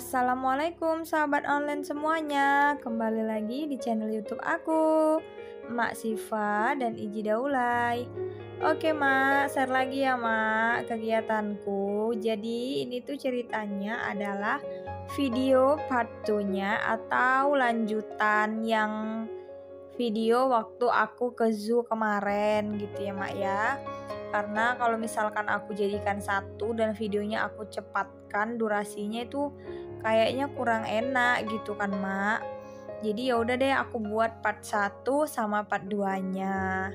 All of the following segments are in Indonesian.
Assalamualaikum sahabat online semuanya. Kembali lagi di channel YouTube aku, Mak Sifa dan Iji Daulay. Oke Mak, share lagi ya Mak kegiatanku. Jadi ini tuh ceritanya adalah video part 2-nya atau lanjutan yang video waktu aku ke zoo kemarin gitu ya Mak ya. Karena kalau misalkan aku jadikan satu dan videonya aku cepatkan durasinya itu kayaknya kurang enak gitu kan Mak. Jadi ya udah deh aku buat part 1 sama part 2-nya.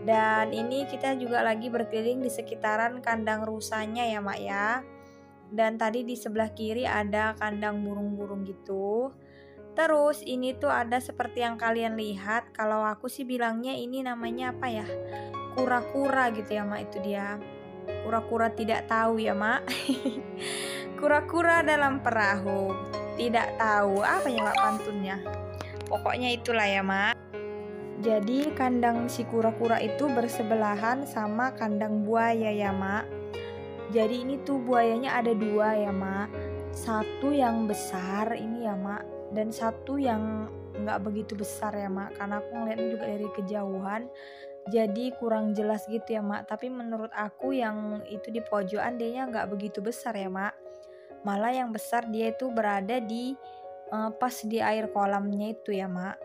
Dan ini kita juga lagi berkeliling di sekitaran kandang rusanya ya Mak ya. Dan tadi di sebelah kiri ada kandang burung-burung gitu. Terus ini tuh ada seperti yang kalian lihat, kalau aku sih bilangnya ini namanya apa ya? Kura-kura gitu ya Mak, itu dia. Kura-kura tidak tahu ya Mak. Kura-kura dalam perahu. Tidak tahu apa ya Mak pantunnya. Pokoknya itulah ya Mak. Jadi kandang si kura-kura itu bersebelahan sama kandang buaya ya Mak. Jadi ini tuh buayanya ada dua ya Mak. Satu yang besar ini ya Mak, dan satu yang nggak begitu besar ya Mak, karena aku ngeliatnya juga dari kejauhan jadi kurang jelas gitu ya Mak. Tapi menurut aku yang itu di pojokan dia nggak begitu besar ya Mak, malah yang besar dia itu berada di pas di air kolamnya itu ya Mak.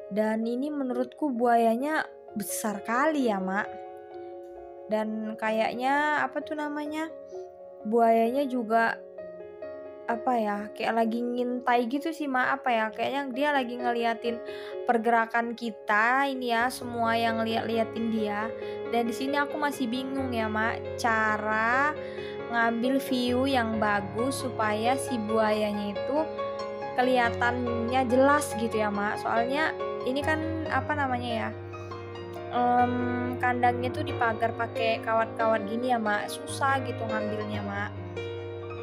Dan ini menurutku buayanya besar kali ya Mak, dan kayaknya apa tuh namanya, buayanya juga apa ya, kayak lagi ngintai gitu sih Mak. Apa ya, kayaknya dia lagi ngeliatin pergerakan kita ini ya, semua yang liatin dia. Dan di sini aku masih bingung ya Mak, cara ngambil view yang bagus supaya si buayanya itu kelihatannya jelas gitu ya Mak. Soalnya ini kan apa namanya ya, kandangnya tuh dipagar pakai kawat-kawat gini ya Mak, susah gitu ngambilnya Mak.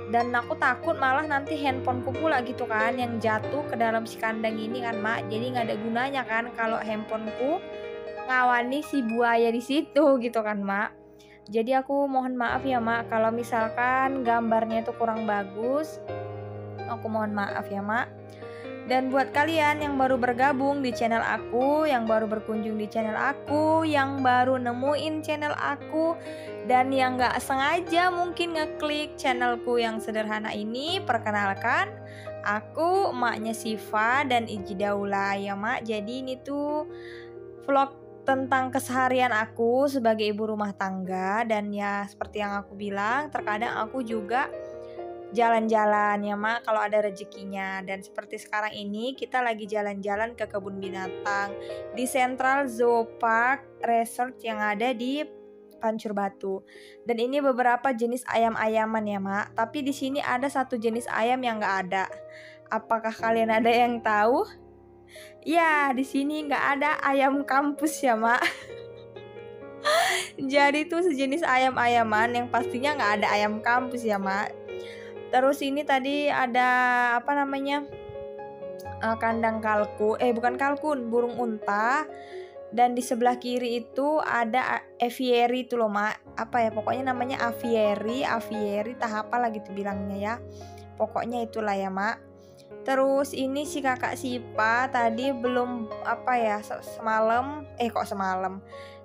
Dan aku takut malah nanti handphoneku pula gitu kan yang jatuh ke dalam si kandang ini kan Mak. Jadi nggak ada gunanya kan kalau handphoneku ngawani si buaya di situ gitu kan Mak. Jadi aku mohon maaf ya Mak kalau misalkan gambarnya itu kurang bagus. Aku mohon maaf ya Mak. Dan buat kalian yang baru bergabung di channel aku, yang baru berkunjung di channel aku, yang baru nemuin channel aku, dan yang gak sengaja mungkin ngeklik channelku yang sederhana ini, perkenalkan, aku emaknya Sifa dan Iji Daulay ya Mak. Jadi ini tuh vlog tentang keseharian aku sebagai ibu rumah tangga. Dan ya seperti yang aku bilang, terkadang aku juga jalan-jalan ya Mak kalau ada rezekinya. Dan seperti sekarang ini kita lagi jalan-jalan ke kebun binatang di Central Zoo Park Resort yang ada di Pancur Batu. Dan ini beberapa jenis ayam-ayaman ya Mak. Tapi di sini ada satu jenis ayam yang nggak ada. Apakah kalian ada yang tahu? Ya, di sini nggak ada ayam kampus ya Mak. Jadi tuh sejenis ayam-ayaman yang pastinya nggak ada ayam kampus ya Mak. Terus ini tadi ada apa namanya, kandang bukan kalkun, burung unta. Dan di sebelah kiri itu ada aviary itu loh Mak. Apa ya, pokoknya namanya aviary, tahap apa lagi tuh bilangnya ya. Pokoknya itulah ya Mak. Terus ini si kakak Sipa tadi belum apa ya, semalam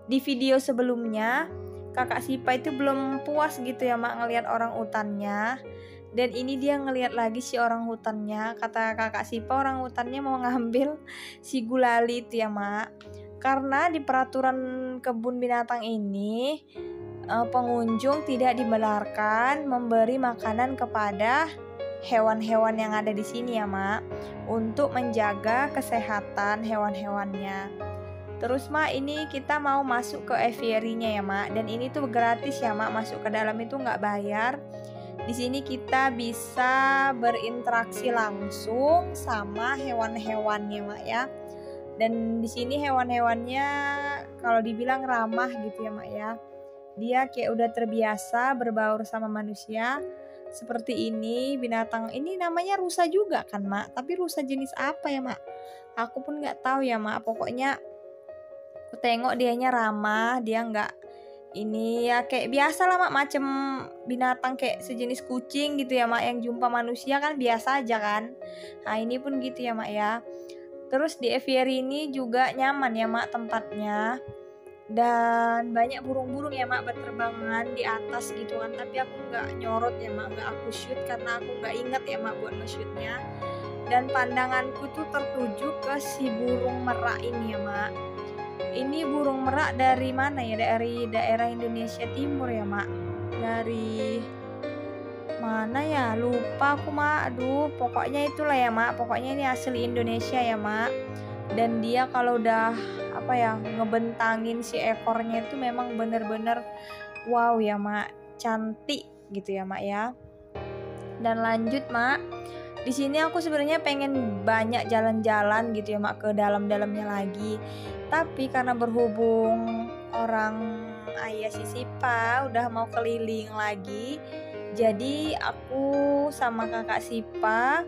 di video sebelumnya kakak Sipa itu belum puas gitu ya Mak ngelihat orang utannya. Dan ini dia ngelihat lagi si orang hutannya. Kata kakak Sipa orang hutannya mau ngambil si gulali itu ya Mak. Karena di peraturan kebun binatang ini pengunjung tidak dibenarkan memberi makanan kepada hewan-hewan yang ada di sini ya Mak, untuk menjaga kesehatan hewan-hewannya. Terus Mak, ini kita mau masuk ke aviary-nya ya Mak. Dan ini tuh gratis ya Mak, masuk ke dalam itu nggak bayar. Di sini kita bisa berinteraksi langsung sama hewan-hewannya Mak ya. Dan di sini hewan-hewannya kalau dibilang ramah gitu ya Mak ya. Dia kayak udah terbiasa berbaur sama manusia. Seperti ini binatang ini namanya rusa juga kan Mak. Tapi rusa jenis apa ya Mak? Aku pun nggak tahu ya Mak. Pokoknya aku tengok dianya ramah, dia nggak Ini ya kayak biasa lah mak, macem binatang kayak sejenis kucing gitu ya mak, yang jumpa manusia kan biasa aja kan. Nah ini pun gitu ya mak ya. Terus di aviary ini juga nyaman ya mak tempatnya, dan banyak burung-burung ya mak berterbangan di atas gitu kan, tapi aku nggak nyorot ya mak, nggak aku shoot karena aku nggak inget ya mak buat nge-shootnya. Dan pandanganku tuh tertuju ke si burung merak ini ya mak. Ini burung merak dari mana ya? Dari daerah Indonesia Timur ya, Mak. Dari mana ya? Lupa aku, Mak. Aduh, pokoknya itulah ya, Mak. Pokoknya ini asli Indonesia ya, Mak. Dan dia kalau udah apa ya, ngebentangin si ekornya itu memang bener-bener wow ya, Mak. Cantik gitu ya, Mak ya. Dan lanjut, Mak. Di sini aku sebenarnya pengen banyak jalan-jalan gitu ya mak, ke dalam-dalamnya lagi. Tapi karena berhubung orang ayah si Sipa udah mau keliling lagi, jadi aku sama kakak Sipa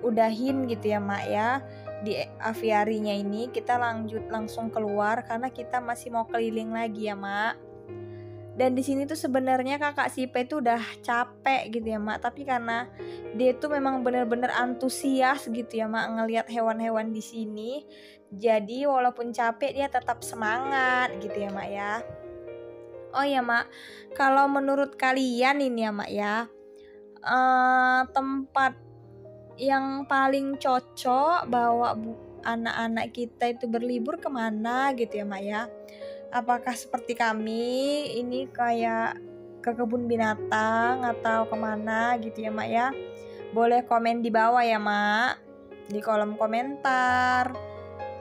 udahin gitu ya mak ya. Di aviarinya ini kita lanjut langsung keluar karena kita masih mau keliling lagi ya mak. Dan di sini tuh sebenarnya kakak Sipa itu udah capek gitu ya mak, tapi karena dia tuh memang bener-bener antusias gitu ya mak ngelihat hewan-hewan di sini, jadi walaupun capek dia tetap semangat gitu ya mak ya. Oh ya mak, kalau menurut kalian ini ya mak ya, tempat yang paling cocok bawa anak-anak kita itu berlibur kemana gitu ya mak ya? Apakah seperti kami ini kayak ke kebun binatang atau kemana gitu ya mak ya? Boleh komen di bawah ya mak, di kolom komentar.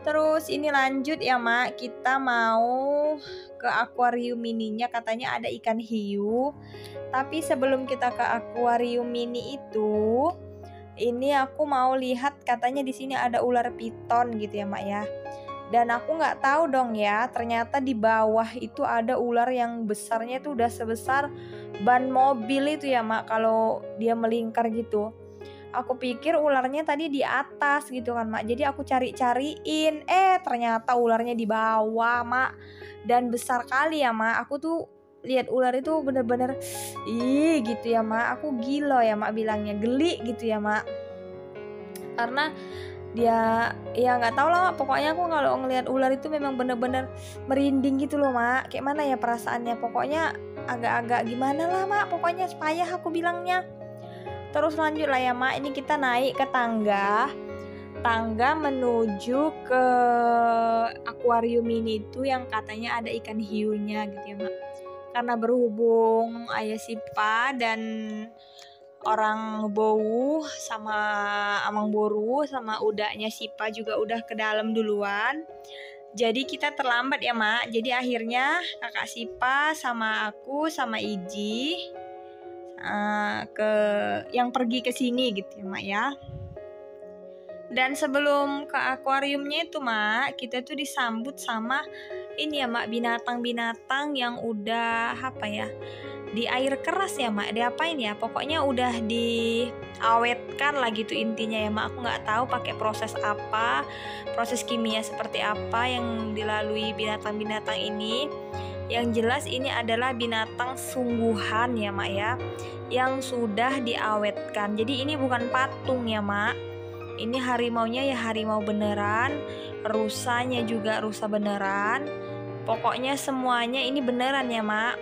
Terus ini lanjut ya mak, kita mau ke akuarium mininya, katanya ada ikan hiu. Tapi sebelum kita ke akuarium mini itu, ini aku mau lihat katanya di sini ada ular piton gitu ya mak ya. Dan aku nggak tahu dong ya, ternyata di bawah itu ada ular yang besarnya tuh udah sebesar ban mobil itu ya mak, kalau dia melingkar gitu. Aku pikir ularnya tadi di atas gitu kan mak, jadi aku cari-cariin, ternyata ularnya di bawah mak, dan besar kali ya mak. Aku tuh lihat ular itu bener-bener ih gitu ya mak, aku gila ya mak bilangnya, geli gitu ya mak, karena dia ya nggak tahu lah mak, pokoknya aku kalau ngelihat ular itu memang bener-bener merinding gitu loh mak. Kayak mana ya perasaannya, pokoknya agak-agak gimana lah mak, pokoknya payah aku bilangnya. Terus lanjut lah ya mak, ini kita naik ke tangga menuju ke akuarium ini itu yang katanya ada ikan hiunya gitu ya mak. Karena berhubung ayah Sipa dan orang Bowu sama Amang Boru sama udaknya Sipa juga udah ke dalam duluan. Jadi kita terlambat ya mak. Jadi akhirnya kakak Sipa sama aku sama Iji ke yang pergi ke sini gitu ya mak ya. Dan sebelum ke akuariumnya itu mak, kita tuh disambut sama ini ya mak, binatang-binatang yang udah apa ya, di air keras ya mak, diapain ya, pokoknya udah diawetkan lah gitu intinya ya mak. Aku nggak tahu pakai proses apa, proses kimia seperti apa yang dilalui binatang-binatang ini. Yang jelas ini adalah binatang sungguhan ya mak ya, yang sudah diawetkan. Jadi ini bukan patung ya mak, ini harimaunya ya harimau beneran, rusanya juga rusa beneran, pokoknya semuanya ini beneran ya mak,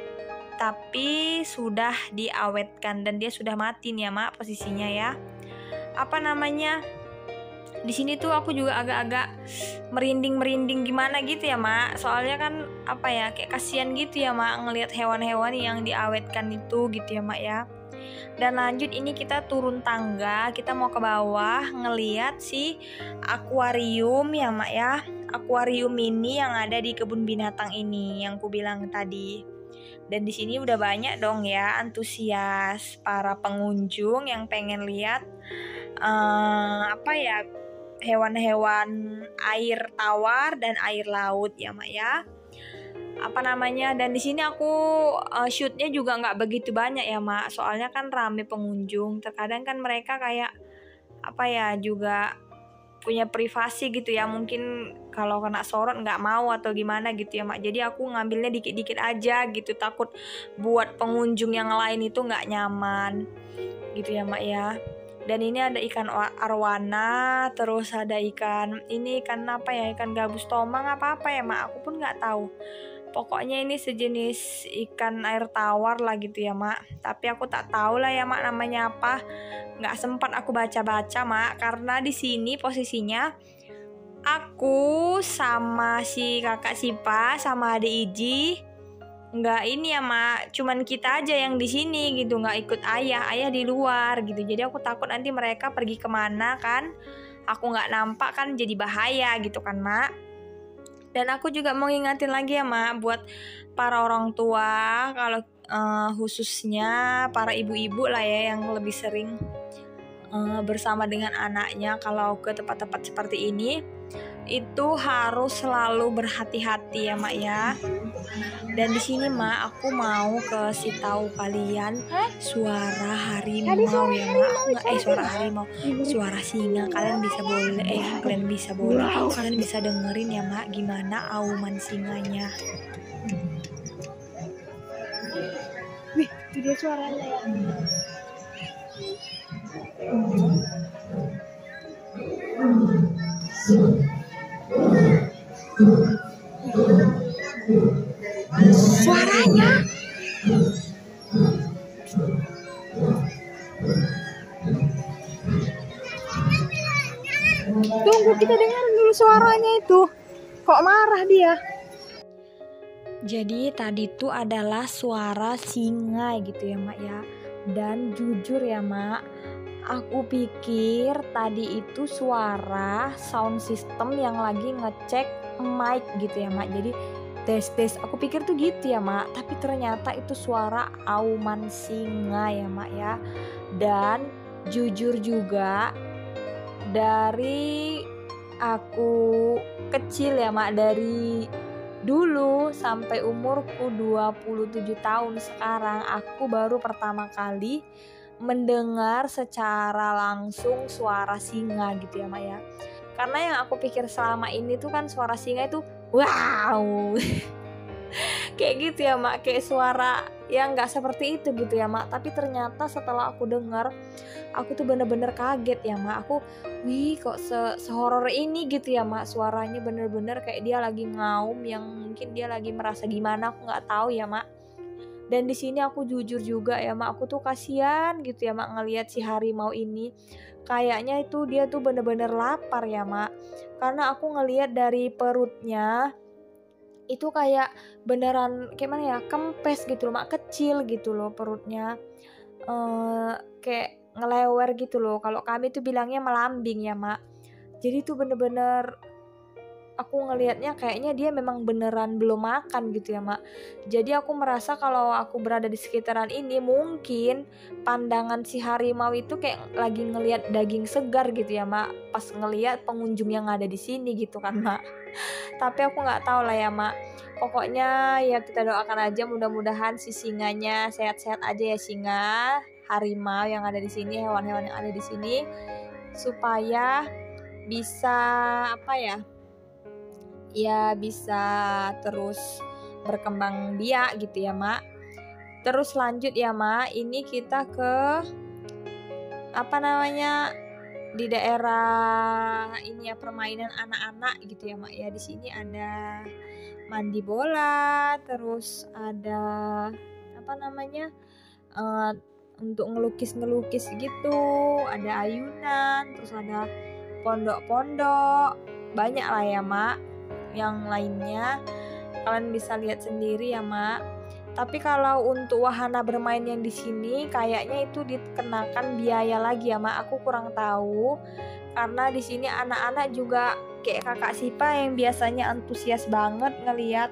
tapi sudah diawetkan dan dia sudah mati nih ya mak posisinya ya. Apa namanya, di sini tuh aku juga agak-agak merinding gimana gitu ya mak, soalnya kan apa ya, kayak kasihan gitu ya mak ngelihat hewan-hewan yang diawetkan itu gitu ya mak ya. Dan lanjut ini kita turun tangga, kita mau ke bawah ngeliat si akuarium ya mak ya, akuarium mini yang ada di kebun binatang ini yang ku bilang tadi. Dan di sini udah banyak dong ya antusias para pengunjung yang pengen lihat apa ya, hewan-hewan air tawar dan air laut ya mak ya. Apa namanya, dan di sini aku shootnya juga nggak begitu banyak ya mak, soalnya kan rame pengunjung, terkadang kan mereka kayak apa ya juga punya privasi gitu ya, mungkin kalau kena sorot nggak mau atau gimana gitu ya mak. Jadi aku ngambilnya dikit-dikit aja gitu, takut buat pengunjung yang lain itu nggak nyaman gitu ya mak ya. Dan ini ada ikan arwana, terus ada ikan apa ya, ikan gabus tomang apa ya mak, aku pun nggak tahu. Pokoknya ini sejenis ikan air tawar lah gitu ya mak. Tapi aku tak tahu lah ya mak namanya apa. Nggak sempat aku baca-baca mak, karena di sini posisinya aku sama si kakak Sipa sama adik Iji nggak ini ya mak, cuman kita aja yang di sini gitu, nggak ikut ayah di luar gitu. Jadi aku takut nanti mereka pergi kemana kan, aku nggak nampak kan jadi bahaya gitu kan mak. Dan aku juga mau ngingatin lagi ya mak, buat para orang tua, kalau khususnya para ibu-ibu lah ya yang lebih sering bersama dengan anaknya kalau ke tempat-tempat seperti ini, itu harus selalu berhati-hati ya mak ya. Dan di sini mak, aku mau kasih tahu kalian suara harimau ya mak. Suara harimau, suara singa. Kalian bisa dengerin ya mak, gimana auman singanya. Wih, itu dia suaranya ya. Suaranya. Tunggu, kita dengar dulu suaranya itu. Kok marah dia? Jadi tadi itu adalah suara singa gitu ya mak ya. Dan jujur ya mak, aku pikir tadi itu suara sound system yang lagi ngecek mic gitu ya mak. Jadi tes, aku pikir tuh gitu ya mak. Tapi ternyata itu suara auman singa ya mak ya. Dan jujur juga, dari aku kecil ya mak, dari dulu sampai umurku 27 tahun sekarang, aku baru pertama kali mendengar secara langsung suara singa gitu ya mak ya. Karena yang aku pikir selama ini tuh kan suara singa itu wow kayak gitu ya mak, kayak suara yang nggak seperti itu gitu ya mak. Tapi ternyata setelah aku dengar, aku tuh bener-bener kaget ya mak. Aku wih, kok sehoror ini gitu ya mak, suaranya bener-bener kayak dia lagi ngaum, yang mungkin dia lagi merasa gimana, aku nggak tahu ya mak. Dan di sini aku jujur juga ya mak, aku tuh kasihan gitu ya mak ngelihat si harimau ini. Kayaknya itu dia tuh bener-bener lapar ya mak, karena aku ngelihat dari perutnya itu kayak beneran kayak mana ya, kempes gitu loh mak, kecil gitu loh perutnya, kayak ngelewer gitu loh. Kalau kami tuh bilangnya melambing ya mak. Jadi tuh bener-bener aku ngelihatnya kayaknya dia memang beneran belum makan gitu ya mak. Jadi aku merasa kalau aku berada di sekitaran ini, mungkin pandangan si harimau itu kayak lagi ngelihat daging segar gitu ya mak, pas ngelihat pengunjung yang ada di sini gitu kan mak. Tapi aku nggak tahu lah ya mak. Pokoknya ya kita doakan aja, mudah-mudahan si singanya sehat-sehat aja ya, singa, harimau yang ada di sini, hewan-hewan yang ada di sini, supaya bisa apa ya? Ya bisa terus berkembang biak gitu ya mak. Terus lanjut ya mak, ini kita ke apa namanya, di daerah ini ya, permainan anak-anak gitu ya mak ya. Di sini ada mandi bola, terus ada apa namanya, untuk ngelukis gitu, ada ayunan, terus ada pondok-pondok, banyak lah ya mak. Yang lainnya kalian bisa lihat sendiri ya mak. Tapi kalau untuk wahana bermain yang di sini kayaknya itu dikenakan biaya lagi ya mak. Aku kurang tahu, karena di sini anak-anak juga kayak kakak Sipa yang biasanya antusias banget ngelihat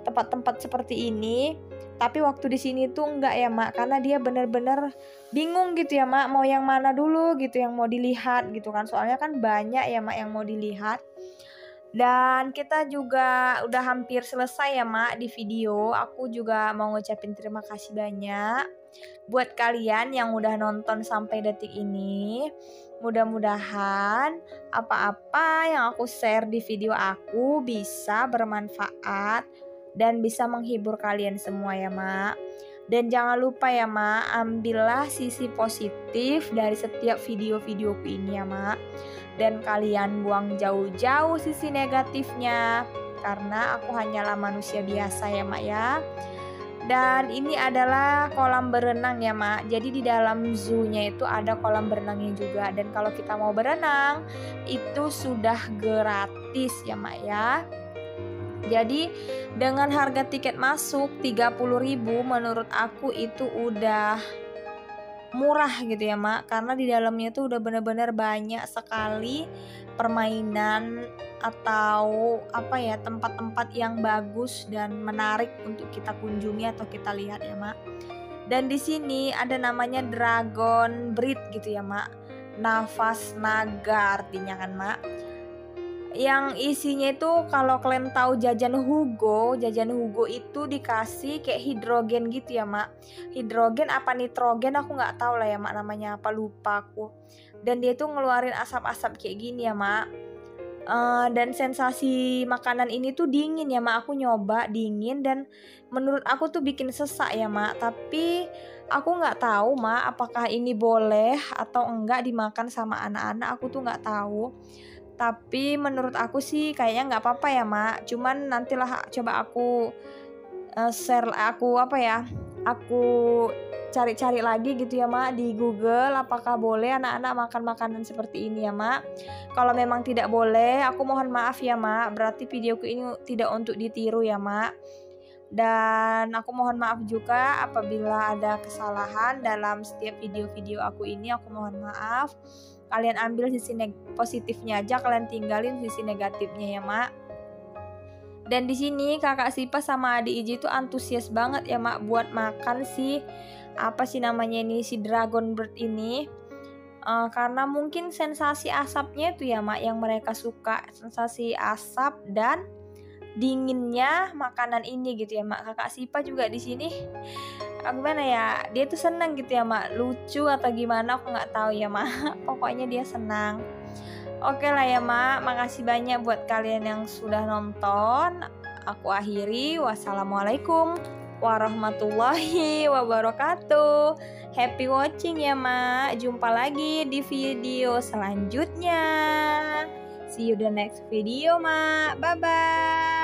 tempat-tempat seperti ini. Tapi waktu di sini tuh enggak ya mak, karena dia bener-bener bingung gitu ya mak, mau yang mana dulu gitu yang mau dilihat gitu kan. Soalnya kan banyak ya mak yang mau dilihat. Dan kita juga udah hampir selesai ya mak di video. Aku juga mau ngucapin terima kasih banyak buat kalian yang udah nonton sampai detik ini. Mudah-mudahan apa-apa yang aku share di video aku bisa bermanfaat dan bisa menghibur kalian semua ya Mak. Dan jangan lupa ya Mak, ambillah sisi positif dari setiap video-videoku ini ya Mak. Dan kalian buang jauh-jauh sisi negatifnya, karena aku hanyalah manusia biasa ya Mak ya. Dan ini adalah kolam berenang ya Mak. Jadi di dalam zoo-nya itu ada kolam berenangnya juga. Dan kalau kita mau berenang itu sudah gratis ya Mak ya. Jadi dengan harga tiket masuk 30.000 menurut aku itu udah murah gitu ya Mak. Karena di dalamnya tuh udah bener-bener banyak sekali permainan atau apa ya, tempat-tempat yang bagus dan menarik untuk kita kunjungi atau kita lihat ya Mak. Dan di sini ada namanya Dragon Breed gitu ya Mak. Nafas naga artinya kan Mak. Yang isinya itu kalau kalian tahu jajan Hugo itu dikasih kayak hidrogen gitu ya Mak. Hidrogen apa nitrogen aku nggak tahu lah ya Mak, namanya apa, lupa aku. Dan dia tuh ngeluarin asap-asap kayak gini ya Mak. Dan sensasi makanan ini tuh dingin ya Mak. Aku nyoba dingin dan menurut aku tuh bikin sesak ya Mak. Tapi aku nggak tahu Mak apakah ini boleh atau enggak dimakan sama anak-anak, aku tuh nggak tahu. Tapi menurut aku sih kayaknya nggak apa-apa ya Mak. Cuman nantilah coba aku share, aku apa ya, aku cari-cari lagi gitu ya Mak di Google, apakah boleh anak-anak makan makanan seperti ini ya Mak. Kalau memang tidak boleh, aku mohon maaf ya Mak, berarti videoku ini tidak untuk ditiru ya Mak. Dan aku mohon maaf juga apabila ada kesalahan dalam setiap video-video aku ini, aku mohon maaf. Kalian ambil sisi positifnya aja, kalian tinggalin sisi negatifnya ya Mak. Dan di sini kakak Sipa sama adik Iji tuh antusias banget ya Mak buat makan si apa sih namanya ini, si Dragon Bird ini. Karena mungkin sensasi asapnya itu ya Mak yang mereka suka, sensasi asap dan dinginnya makanan ini gitu ya Mak. Kakak Sipa juga di sini gimana ya, dia tuh senang gitu ya Mak, lucu atau gimana aku nggak tahu ya Mak. Pokoknya dia senang. Oke lah ya Mak, makasih banyak buat kalian yang sudah nonton. Aku akhiri, wassalamualaikum warahmatullahi wabarakatuh. Happy watching ya Mak. Jumpa lagi di video selanjutnya. See you the next video Mak. Bye bye.